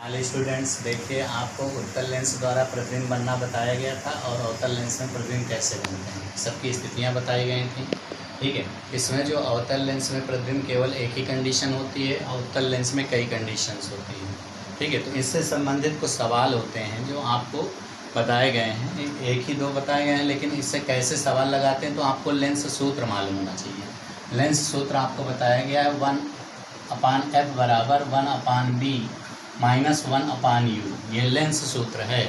हाल students, देखिए आपको उत्तल लेंस द्वारा प्रतिबिंब बनना बताया गया था और अवतल लेंस में प्रतिबिंब कैसे बनते हैं सबकी स्थितियां बताई गई थी। ठीक है, इसमें जो अवतल लेंस में प्रतिबिंब केवल एक ही कंडीशन होती है, अवतल लेंस में कई कंडीशंस होती हैं। ठीक है, तो इससे संबंधित कुछ सवाल होते हैं जो आपको बताए गए हैं, एक ही दो बताए गए हैं, लेकिन इससे कैसे सवाल लगाते हैं तो आपको लेंस सूत्र मालूम होना चाहिए। लेंस सूत्र आपको बताया गया है 1/f बराबर 1/b -1/u, ये लेंस सूत्र है।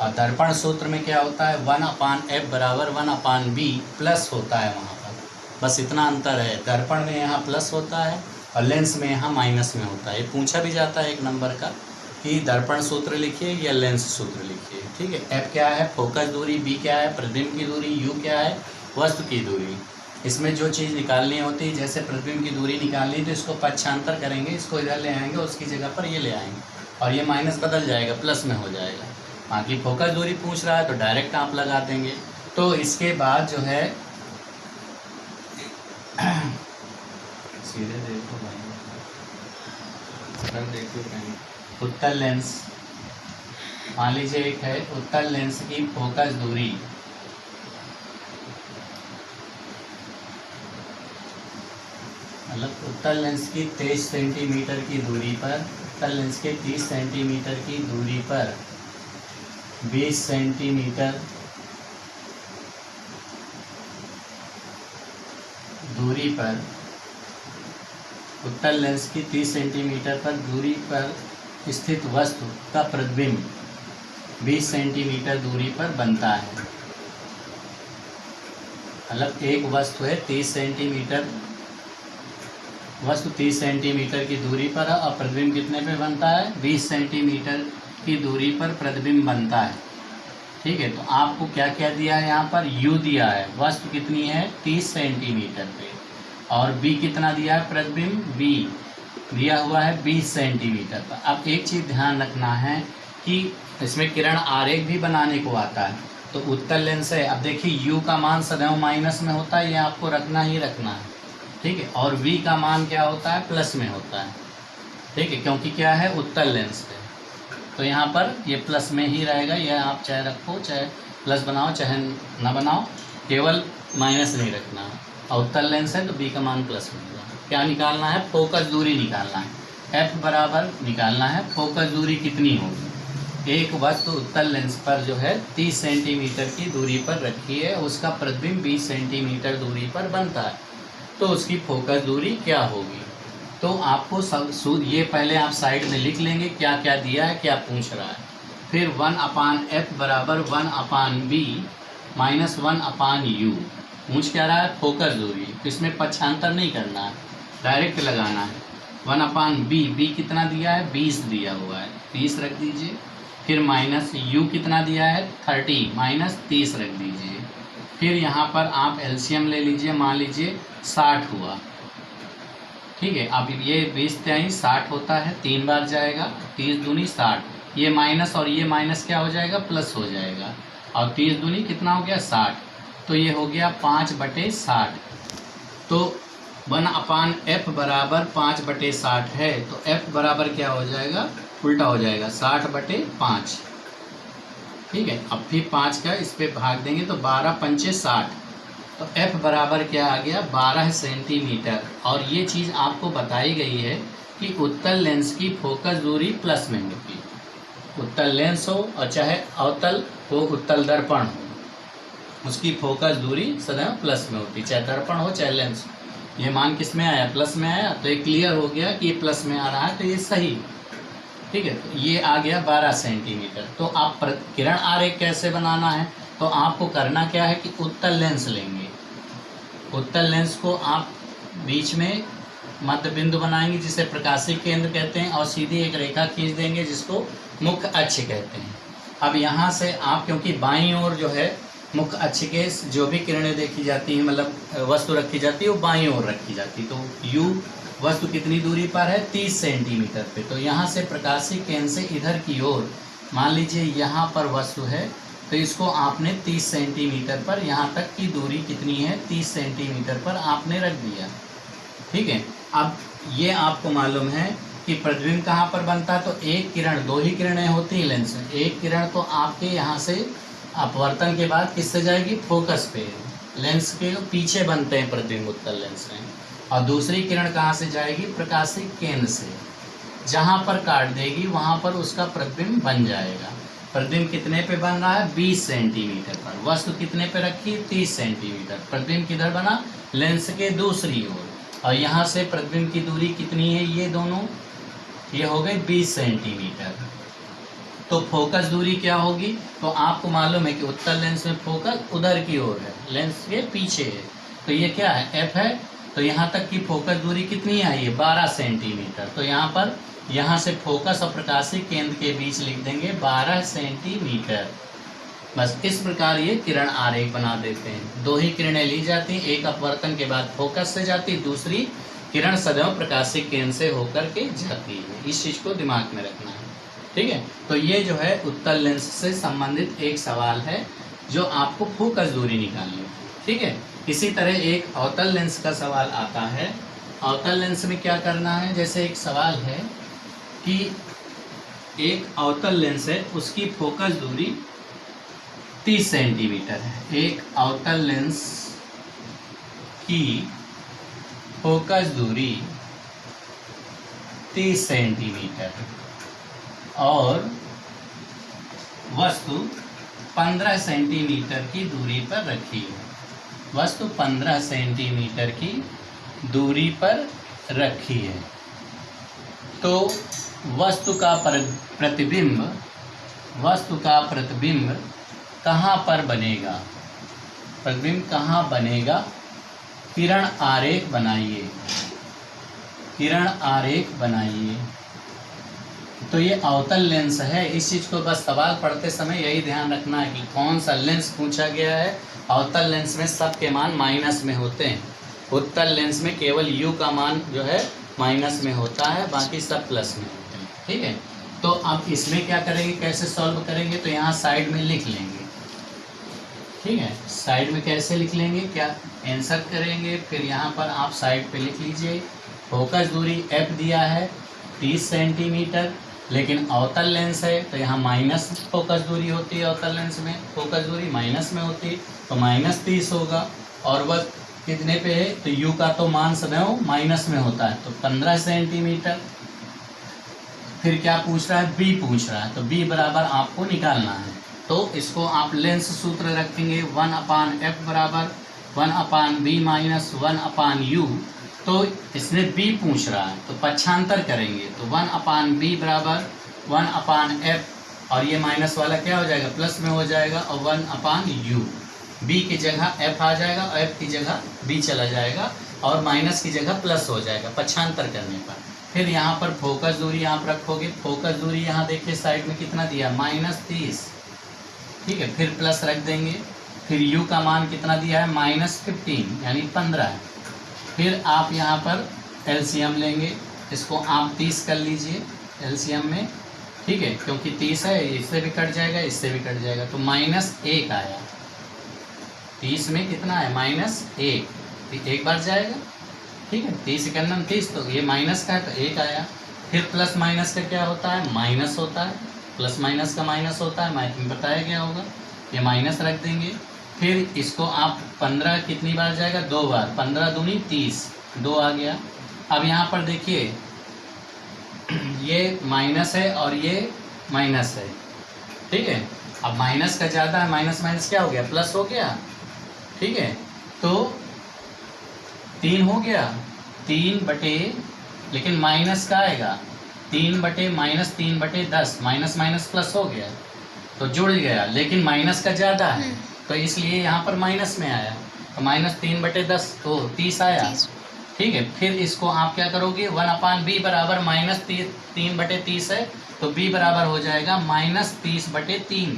और दर्पण सूत्र में क्या होता है, 1/f बराबर 1/b प्लस होता है वहाँ पर, बस इतना अंतर है। दर्पण में यहाँ प्लस होता है और लेंस में यहाँ माइनस में होता है। ये पूछा भी जाता है एक नंबर का कि दर्पण सूत्र लिखिए या लेंस सूत्र लिखिए। ठीक है, f क्या है फोकस दूरी, b क्या है प्रतिबिंब की दूरी, u क्या है वस्तु की दूरी। इसमें जो चीज़ निकालनी होती है, जैसे प्रतिबिंब की दूरी निकालनी तो इसको पक्षांतर करेंगे, इसको इधर ले आएंगे, उसकी जगह पर ये ले आएंगे और ये माइनस बदल जाएगा, प्लस में हो जाएगा। बाकी फोकस दूरी पूछ रहा है तो डायरेक्ट आप लगा देंगे। तो इसके बाद जो है सीधे देखो भाई, देखो कहीं उत्तल लेंस, मान लीजिए एक है उत्तल लेंस की फोकस दूरी, मतलब उत्तल लेंस की 23 सेंटीमीटर की दूरी पर, उत्तल लेंस के 30 सेंटीमीटर की दूरी पर 20 सेंटीमीटर दूरी पर, उत्तल लेंस की 30 सेंटीमीटर पर दूरी पर स्थित वस्तु का प्रतिबिंब 20 सेंटीमीटर दूरी पर बनता है। मतलब एक वस्तु है 30 सेंटीमीटर, वस्तु 30 सेंटीमीटर की दूरी पर है और प्रतिबिंब कितने पे बनता है, 20 सेंटीमीटर की दूरी पर प्रतिबिंब बनता है। ठीक है, तो आपको क्या क्या दिया है, यहाँ पर u दिया है, वस्तु कितनी है 30 सेंटीमीटर पे, और b कितना दिया है प्रतिबिंब, b दिया हुआ है 20 सेंटीमीटर पर। अब एक चीज़ ध्यान रखना है कि इसमें किरण आरेख भी बनाने को आता है। तो उत्तल लेंस है, अब देखिए u का मान सदैव माइनस में होता है, ये आपको रखना ही रखना है। ठीक है, और v का मान क्या होता है, प्लस में होता है। ठीक है, क्योंकि क्या है उत्तल लेंस है, तो यहाँ पर ये प्लस में ही रहेगा। यह आप चाहे रखो, चाहे प्लस बनाओ, चाहे ना बनाओ, केवल माइनस नहीं रखना है। और उत्तल लेंस है तो b का मान प्लस में होगा। क्या निकालना है, फोकस दूरी निकालना है। f बराबर निकालना है फोकस दूरी कितनी होगी। एक वस्तु उत्तल लेंस पर जो है 30 सेंटीमीटर की दूरी पर रखी है, उसका प्रतिबिंब 20 सेंटीमीटर दूरी पर बनता है, तो उसकी फोकस दूरी क्या होगी। तो आपको सब ये पहले आप साइड में लिख लेंगे क्या क्या दिया है, क्या पूछ रहा है। फिर 1/f बराबर 1/b -1/u, पूछ क्या रहा है फोकस दूरी, तो इसमें पक्षांतर नहीं करना है, डायरेक्ट लगाना है। 1/b, b कितना दिया है 20 दिया हुआ है, 30 रख दीजिए। फिर माइनस u कितना दिया है 30 -30 रख दीजिए। फिर यहाँ पर आप एलसीएम ले लीजिए, मान लीजिए 60 हुआ। ठीक है, अब ये 20 × 60 होता है, 3 बार जाएगा, 30 दूनी 60, ये माइनस और ये माइनस क्या हो जाएगा, प्लस हो जाएगा, और 30 दूनी कितना हो गया 60, तो ये हो गया 5/60। तो 1/f बराबर 5/60 है, तो f बराबर क्या हो जाएगा, उल्टा हो जाएगा 60/5। ठीक है, अब फिर 5 का इस पे भाग देंगे तो 12×5 = 60, तो f बराबर क्या आ गया 12 सेंटीमीटर। और ये चीज़ आपको बताई गई है कि उत्तल लेंस की फोकस दूरी प्लस में होगी। उत्तल लेंस हो और चाहे अवतल हो, उत्तल दर्पण हो, उसकी फोकस दूरी सदैव प्लस में होती, चाहे दर्पण हो चाहे लेंस हो। ये मान किस में आया, प्लस में आया, तो ये क्लियर हो गया कि ये प्लस में आ रहा है, तो ये सही। ठीक है, तो ये आ गया 12 सेंटीमीटर। तो आप किरण आरेख कैसे बनाना है, तो आपको करना क्या है कि उत्तल लेंस लेंगे, उत्तल लेंस को आप बीच में मध्य बिंदु बनाएंगे जिसे प्रकाशिक केंद्र कहते हैं, और सीधी एक रेखा खींच देंगे जिसको मुख्य अक्ष कहते हैं। अब यहाँ से आप, क्योंकि बाईं ओर जो है मुख्य अक्ष के जो भी किरणें देखी जाती हैं, मतलब वस्तु रखी जाती है, वो बाईं ओर रखी जाती है। तो u वस्तु कितनी दूरी पर है 30 सेंटीमीटर पे, तो यहाँ से प्रकाशिक केंद्र से इधर की ओर, मान लीजिए यहाँ पर वस्तु है, तो इसको आपने 30 सेंटीमीटर पर, यहाँ तक की दूरी कितनी है 30 सेंटीमीटर पर आपने रख दिया। ठीक है, अब ये आपको मालूम है कि प्रतिबिंब कहाँ पर बनता है, तो एक किरण, दो ही किरणें होती हैं लेंस में। एक किरण तो आपके यहाँ से अपवर्तन के बाद किससे जाएगी, फोकस पे, लेंस के पीछे बनते हैं प्रतिबिंब उत्तल लेंस में। और दूसरी किरण कहाँ से जाएगी, प्रकाशिक केंद्र से, जहाँ पर काट देगी वहाँ पर उसका प्रतिबिंब बन जाएगा। प्रतिबिंब कितने पे बन रहा है, 20 सेंटीमीटर पर। वस्तु कितने पे रखी, 30 सेंटीमीटर। प्रतिबिंब किधर बना, लेंस के दूसरी ओर। और यहाँ से प्रतिबिंब की दूरी कितनी है, ये दोनों, ये हो गई 20 सेंटीमीटर। तो फोकस दूरी क्या होगी, तो आपको मालूम है कि उत्तल लेंस में फोकस उधर की ओर है, लेंस के पीछे है। तो ये क्या है, एफ है। तो यहाँ तक की फोकस दूरी कितनी आई है, 12 सेंटीमीटर। तो यहाँ पर, यहाँ से फोकस और प्रकाशिक केंद्र के बीच लिख देंगे 12 सेंटीमीटर। बस इस प्रकार ये किरण आरेख बना देते हैं। दो ही किरणें ली जाती हैं, एक अपवर्तन के बाद फोकस से जाती, दूसरी किरण सदैव प्रकाशिक केंद्र से होकर के जाती है। इस चीज़ को दिमाग में रखना है, ठीक है। तो ये जो है उत्तल लेंस से संबंधित एक सवाल है जो आपको फोकस दूरी निकालनी है, ठीक है। इसी तरह एक अवतल लेंस का सवाल आता है। अवतल लेंस में क्या करना है, जैसे एक सवाल है कि एक अवतल लेंस है, उसकी फोकस दूरी 30 सेंटीमीटर है। एक अवतल लेंस की फोकस दूरी 30 सेंटीमीटर और वस्तु 15 सेंटीमीटर की दूरी पर रखी है। वस्तु 15 सेंटीमीटर की दूरी पर रखी है। तो वस्तु का प्रतिबिंब कहाँ पर बनेगा, प्रतिबिंब कहाँ बनेगा, किरण आरेख बनाइए, किरण आरेख बनाइए। तो ये अवतल लेंस है। इस चीज़ को बस सवाल पढ़ते समय यही ध्यान रखना है कि कौन सा लेंस पूछा गया है। अवतल लेंस में सब के मान माइनस में होते हैं, उत्तल लेंस में केवल यू का मान जो है माइनस में होता है, बाकी सब प्लस में होते हैं, ठीक है। तो अब इसमें क्या करेंगे, कैसे सॉल्व करेंगे, तो यहाँ साइड में लिख लेंगे, ठीक है। साइड में कैसे लिख लेंगे, क्या आंसर करेंगे, फिर यहाँ पर आप साइड पे लिख लीजिए। फोकस दूरी एफ दिया है 30 सेंटीमीटर, लेकिन अवतल लेंस है तो यहाँ माइनस फोकस दूरी होती है। अवतल लेंस में फोकस दूरी माइनस में होती है, तो -30 होगा। और वह कितने पे है, तो यू का तो मान सदैव माइनस में होता है, तो 15 सेंटीमीटर। फिर क्या पूछ रहा है, बी पूछ रहा है, तो बी बराबर आपको निकालना है। तो इसको आप लेंस सूत्र रखेंगे 1/f बराबर 1/b माइनस 1/u। तो इसने b पूछ रहा है तो पक्षांतर करेंगे, तो 1/b बराबर 1/f और ये माइनस वाला क्या हो जाएगा, प्लस में हो जाएगा, और 1/u। b की जगह f आ जाएगा, और f की जगह b चला जाएगा, और माइनस की जगह प्लस हो जाएगा पक्षांतर करने पर। फिर यहाँ पर फोकस दूरी आप रखोगे। फोकस दूरी यहाँ देखिए साइड में कितना दिया, -30, ठीक है। फिर प्लस रख देंगे। फिर u का मान कितना दिया है, -15 यानी 15 है। फिर आप यहाँ पर एलसीएम लेंगे, इसको आप 30 कर लीजिए एलसीएम में, ठीक है, क्योंकि 30 है, इससे भी कट जाएगा, इससे भी कट जाएगा, तो -1 आया। 30 में कितना है, -1, एक बार जाएगा, ठीक है। 30 के अंदर 30, तो ये माइनस का है तो 1 आया। फिर प्लस माइनस का क्या होता है, माइनस होता है, प्लस माइनस का माइनस होता है, मैथ में बताया गया होगा। ये माइनस रख देंगे। फिर इसको आप 15 कितनी बार जाएगा, 2 बार, 15 दूनी 30, 2 आ गया। अब यहाँ पर देखिए ये माइनस है और ये माइनस है, ठीक है। अब माइनस का ज़्यादा है, माइनस माइनस क्या हो गया, प्लस हो गया, ठीक है। तो 3 हो गया, 3/, लेकिन माइनस का आएगा 3/-10, माइनस माइनस प्लस हो गया तो जुड़ गया, लेकिन माइनस का ज़्यादा है तो इसलिए यहाँ पर माइनस में आया, तो -3/10 तो 30 आया, ठीक है। फिर इसको आप क्या करोगे, 1/b बराबर -3/30 है, तो b बराबर हो जाएगा -30/3,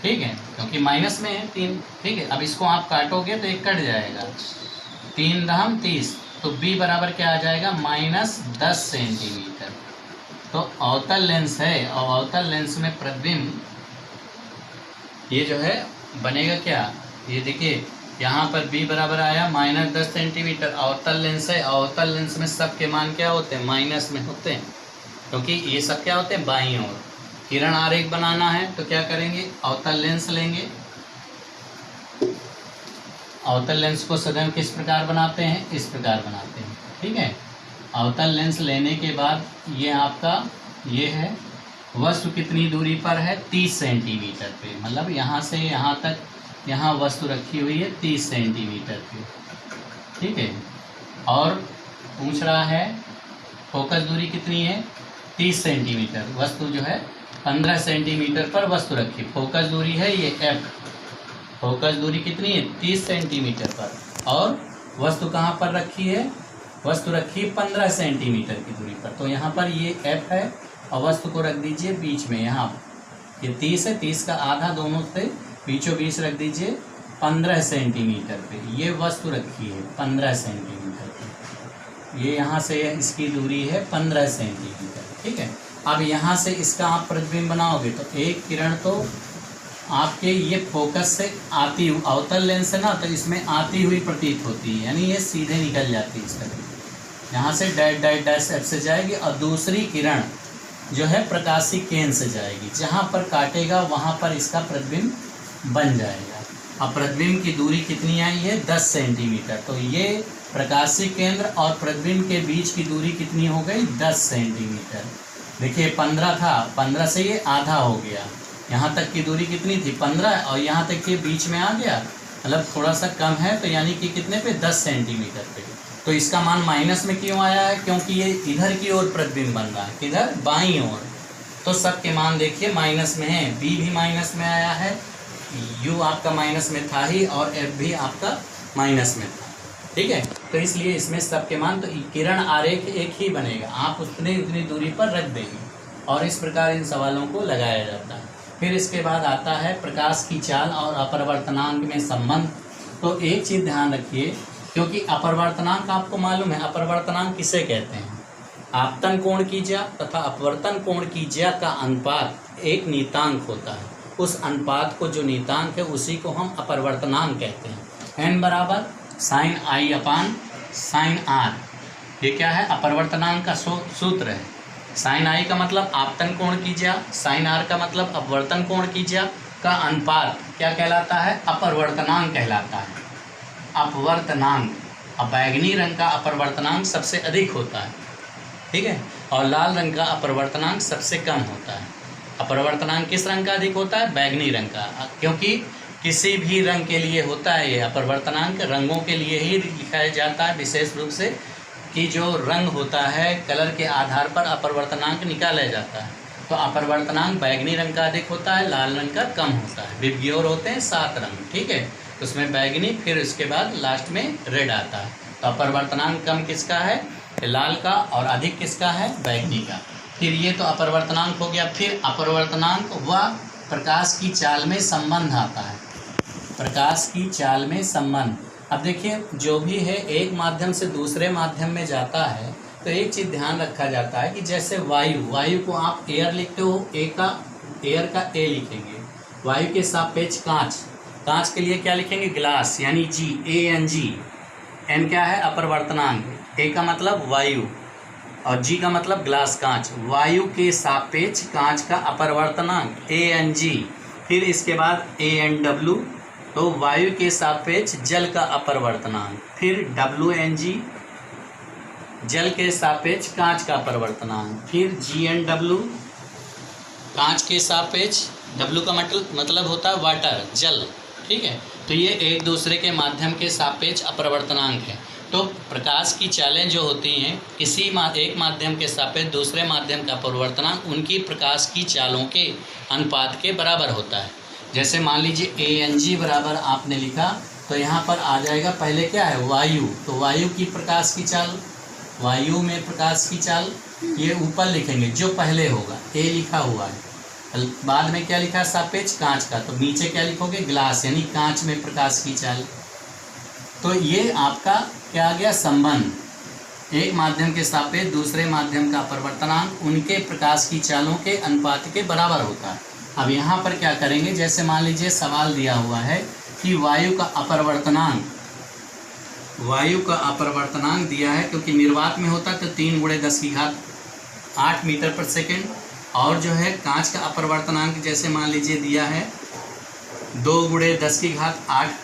ठीक है, क्योंकि माइनस में है 3, ठीक है। अब इसको आप काटोगे तो एक कट जाएगा, 3×30, तो b बराबर क्या आ जाएगा, -10 सेंटीमीटर। तो अवतल लेंस है, और अवतल लेंस में प्रतिबिंब ये जो है बनेगा क्या, ये देखिए यहाँ पर b बराबर आया -10 सेंटीमीटर। अवतल लेंस है, अवतल लेंस में सब के मान क्या होते हैं, माइनस में होते हैं, क्योंकि ये सब क्या होते हैं, बाईं ओर। किरण आरेख बनाना है तो क्या करेंगे, अवतल लेंस लेंगे। अवतल लेंस को सदैव किस प्रकार बनाते हैं, इस प्रकार बनाते हैं, ठीक है। अवतल लेंस लेने के बाद ये आपका ये है, वस्तु कितनी दूरी पर है, 30 सेंटीमीटर पे, मतलब यहाँ से यहाँ तक यहाँ वस्तु रखी हुई है 30 सेंटीमीटर पे, ठीक है। और पूछ रहा है फोकस दूरी कितनी है, 30 सेंटीमीटर। वस्तु जो है 15 सेंटीमीटर पर वस्तु रखी, फोकस दूरी है ये f। फोकस दूरी कितनी है, 30 सेंटीमीटर पर, और वस्तु कहाँ पर रखी है, वस्तु रखी है 15 सेंटीमीटर की दूरी पर। तो यहाँ पर ये f है और वस्तु को रख दीजिए बीच में, यहाँ ये 30 है, 30 का आधा दोनों से बीचों बीच रख दीजिए 15 सेंटीमीटर पे। ये वस्तु रखी है 15 सेंटीमीटर पे, ये यहाँ से इसकी दूरी है 15 सेंटीमीटर, ठीक है। अब यहाँ से इसका आप प्रतिबिंब बनाओगे तो एक किरण तो आपके ये फोकस से आती हुई, अवतल लेंस है ना, तो इसमें आती हुई प्रतीत होती है, यानी ये सीधे निकल जाती है इस तरह, यहाँ से डैश डैश डैश एफ से जाएगी, और दूसरी किरण जो है प्रकाशी केंद्र से जाएगी, जहाँ पर काटेगा वहाँ पर इसका प्रतिबिंब बन जाएगा। अब प्रतिबिंब की दूरी कितनी आई है, 10 सेंटीमीटर। तो ये प्रकाशी केंद्र और प्रतिबिंब के बीच की दूरी कितनी हो गई, 10 सेंटीमीटर। देखिए 15 था, 15 से ये आधा हो गया, यहाँ तक की दूरी कितनी थी, 15, और यहाँ तक ये बीच में आ गया, मतलब थोड़ा सा कम है, तो यानी कि कितने पे, 10 सेंटीमीटर पे। तो इसका मान माइनस में क्यों आया है, क्योंकि ये इधर की ओर प्रतिबिंब बन रहा है, किधर, बाईं ओर। तो सब के मान देखिए माइनस में है, बी भी माइनस में आया है, यू आपका माइनस में था ही, और एफ भी आपका माइनस में था, ठीक है। तो इसलिए इसमें सब के मान, तो किरण आरेख एक ही बनेगा, आप उतनी दूरी पर रख देंगे, और इस प्रकार इन सवालों को लगाया जाता है। फिर इसके बाद आता है प्रकाश की चाल और अपरिवर्तनांक में संबंध। तो एक चीज़ ध्यान रखिए, क्योंकि अपरिवर्तनांक आपको मालूम है, अपरिवर्तनांक किसे कहते हैं, आपतन कोण की ज्या तथा अपवर्तन कोण की ज्या का अनुपात एक नीतांक होता है, उस अनुपात को जो नीतांक है उसी को हम अपरिवर्तनांक कहते हैं। n बराबर sine I upon sine R, ये क्या है, अपरिवर्तनांक का सूत्र है। साइन आई का मतलब आपतन कोण की ज्या, साइन आर का मतलब अपवर्तन कोण की ज्या का अनुपात क्या कहलाता है, अपरिवर्तनांक कहलाता है। अपवर्तनांक, अब बैगनी रंग का अपरिवर्तनांक सबसे अधिक होता है, ठीक है, और लाल रंग का अपरिवर्तनांक सबसे कम होता है। अपरिवर्तनांक किस रंग का अधिक होता है, बैगनी रंग का, क्योंकि किसी भी रंग के लिए होता है ये अपरिवर्तनांक, रंगों के लिए ही लिखा जाता है विशेष रूप से, कि जो रंग होता है कलर के आधार पर अपरिवर्तनांक निकाला जाता है। तो अपरिवर्तनांक बैगनी रंग का अधिक होता है, लाल रंग का कम होता है। विबग्योर होते हैं 7 रंग, ठीक है, उसमें बैगनी, फिर उसके बाद लास्ट में रेड आता है। तो अपरिवर्तनांक कम किसका है, लाल का, और अधिक किसका है, बैगनी का। फिर ये तो अपरिवर्तनांक हो गया। फिर अपरिवर्तनांक व प्रकाश की चाल में संबंध आता है, प्रकाश की चाल में संबंध। अब देखिए जो भी है एक माध्यम से दूसरे माध्यम में जाता है, तो एक चीज़ ध्यान रखा जाता है कि जैसे वायु को आप एयर लिखते हो, एयर का ए लिखेंगे, वायु के सापेक्ष कांच के लिए क्या लिखेंगे, ग्लास, यानी जी, ANG। एन क्या है, अपरिवर्तनांक, ए का मतलब वायु और जी का मतलब ग्लास, कांच। वायु के सापेक्ष कांच का अपरिवर्तनांक ANG। फिर इसके बाद ANW, तो वायु के सापेक्ष जल का अपरिवर्तनांक। फिर WNG, जल के सापेक्ष कांच का अपरिवर्तनांक। फिर GNW, कांच के सापेक्ष, W का मतलब होता है वाटर, जल, ठीक है। तो ये एक दूसरे के माध्यम के सापेक्ष अपरिवर्तनांक है। तो प्रकाश की चालें जो होती हैं किसी एक माध्यम के सापेक्ष दूसरे माध्यम का अपरिवर्तनांक उनकी प्रकाश की चालों के अनुपात के बराबर होता है। जैसे मान लीजिए ANG बराबर आपने लिखा, तो यहाँ पर आ जाएगा पहले क्या है, वायु, तो वायु की प्रकाश की चाल, वायु में प्रकाश की चाल, ये ऊपर लिखेंगे जो पहले होगा, A लिखा हुआ है, बाद में क्या लिखा है, सापेक्ष कांच का, तो नीचे क्या लिखोगे, ग्लास, यानी कांच में प्रकाश की चाल। तो ये आपका क्या आ गया, संबंध, एक माध्यम के सापेक्ष दूसरे माध्यम का अपरिवर्तनांक उनके प्रकाश की चालों के अनुपात के बराबर होता है। अब यहाँ पर क्या करेंगे, जैसे मान लीजिए सवाल दिया हुआ है कि वायु का अपरिवर्तनांक दिया है, क्योंकि निर्वात में होता तो 3 × 10⁸ मीटर पर सेकेंड, और जो है कांच का अपरिवर्तनांक जैसे मान लीजिए दिया है 2 × 10⁸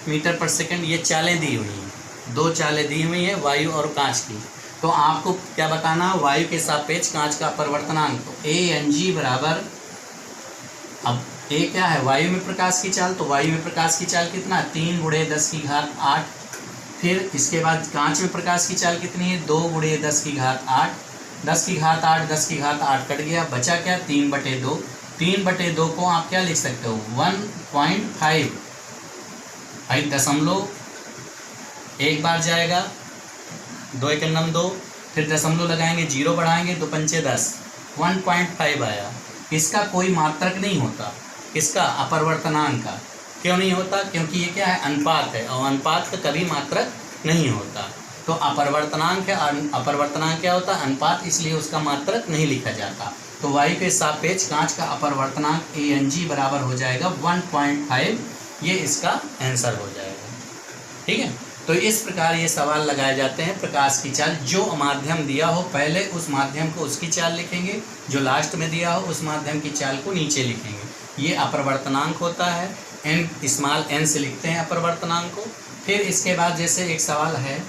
मीटर पर सेकेंड। ये चालें दी हुई हैं, 2 चालें दी हुई हैं वायु और कांच की। तो आपको क्या बताना, वायु के सापेक्ष कांच का अपरिवर्तनांक। तो Ang बराबर, अब ए क्या है, वायु में प्रकाश की चाल, तो वायु में प्रकाश की चाल कितना, 3 × 10⁸। फिर इसके बाद कांच में प्रकाश की चाल कितनी है, 2 × 10⁸। 10⁸ 10⁸ कट गया, बचा क्या, 3/2। 3/2 को आप क्या लिख सकते हो, 1.5। भाई दशमलव एक बार जाएगा, 2 × 9 2, फिर दशमलव लगाएंगे, 0 बढ़ाएंगे, 2 × 5 10, 1.5 आया। इसका कोई मात्रक नहीं होता, इसका अपरिवर्तनांक का। क्यों नहीं होता, क्योंकि ये क्या है, अनुपात है, और अनुपात का कभी मात्रक नहीं होता। तो अपरिवर्तनांक है, अपरिवर्तनांक क्या होता है, अनुपात, इसलिए उसका मात्रक नहीं लिखा जाता। तो वायु के सापेक्ष कांच का अपरिवर्तनांक Ang बराबर हो जाएगा 1.5। ये इसका आंसर हो जाएगा। ठीक है, तो इस प्रकार ये सवाल लगाए जाते हैं। प्रकाश की चाल, जो माध्यम दिया हो पहले उस माध्यम को उसकी चाल लिखेंगे, जो लास्ट में दिया हो उस माध्यम की चाल को नीचे लिखेंगे। ये अपरिवर्तनांक होता है, n से लिखते हैं अपरिवर्तनांक को। फिर इसके बाद जैसे एक सवाल है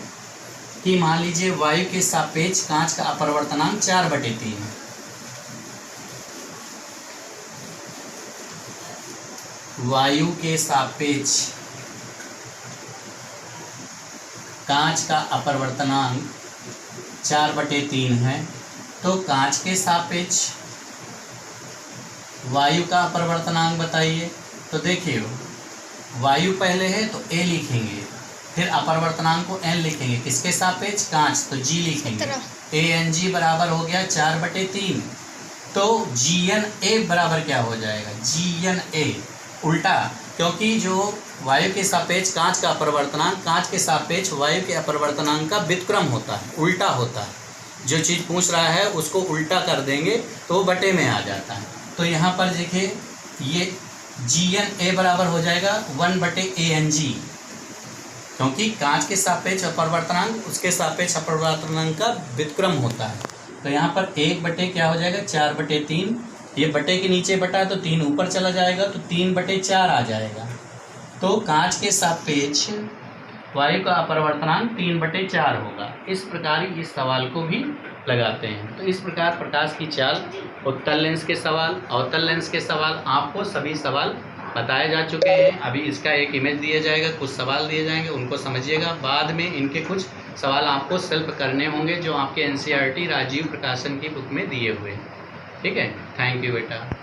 कि मान लीजिए वायु के सापेक्ष कांच का अपरिवर्तनांक 4/3 है। वायु के सापेक्ष कांच का अपरिवर्तनांक 4/3 है। तो कांच के सापेक्ष वायु का अपरिवर्तनांक बताइए। तो देखिए, वायु पहले है तो A लिखेंगे, फिर अपरिवर्तनांक को n लिखेंगे, किसके सापेक्ष, कांच, तो G लिखेंगे। Ang बराबर हो गया 4/3। तो GnA बराबर क्या हो जाएगा, GnA उल्टा, क्योंकि जो वायु के सापेक्ष कांच का अपरिवर्तनांक कांच के सापेक्ष वायु के अपरिवर्तनांक का व्युत्क्रम होता है, उल्टा होता है। जो चीज़ पूछ रहा है उसको उल्टा कर देंगे तो वो बटे में आ जाता है। तो यहाँ पर देखिए, ये GnA बराबर हो जाएगा 1/Ang, क्योंकि कांच के सापेक्ष अपरिवर्तनांक उसके सापेक्ष अपरिवर्तनांक का व्युत्क्रम होता है। तो यहाँ पर 1 क्या हो जाएगा, 4/3। ये बटे के नीचे बटा है तो 3 ऊपर चला जाएगा, तो 3/4 आ जाएगा। तो कांच के सापेक्ष वायु का अपरिवर्तनांक 3/4 होगा। इस प्रकार इस सवाल को भी लगाते हैं। तो इस प्रकार प्रकाश की चाल, उत्तल लेंस के सवाल, अवतल लेंस के सवाल, आपको सभी सवाल बताए जा चुके हैं। अभी इसका एक इमेज दिया जाएगा, कुछ सवाल दिए जाएंगे, उनको समझिएगा। बाद में इनके कुछ सवाल आपको सेल्फ करने होंगे, जो आपके NCERT राजीव प्रकाशन की बुक में दिए हुए हैं। ठीक है, थैंक यू बेटा।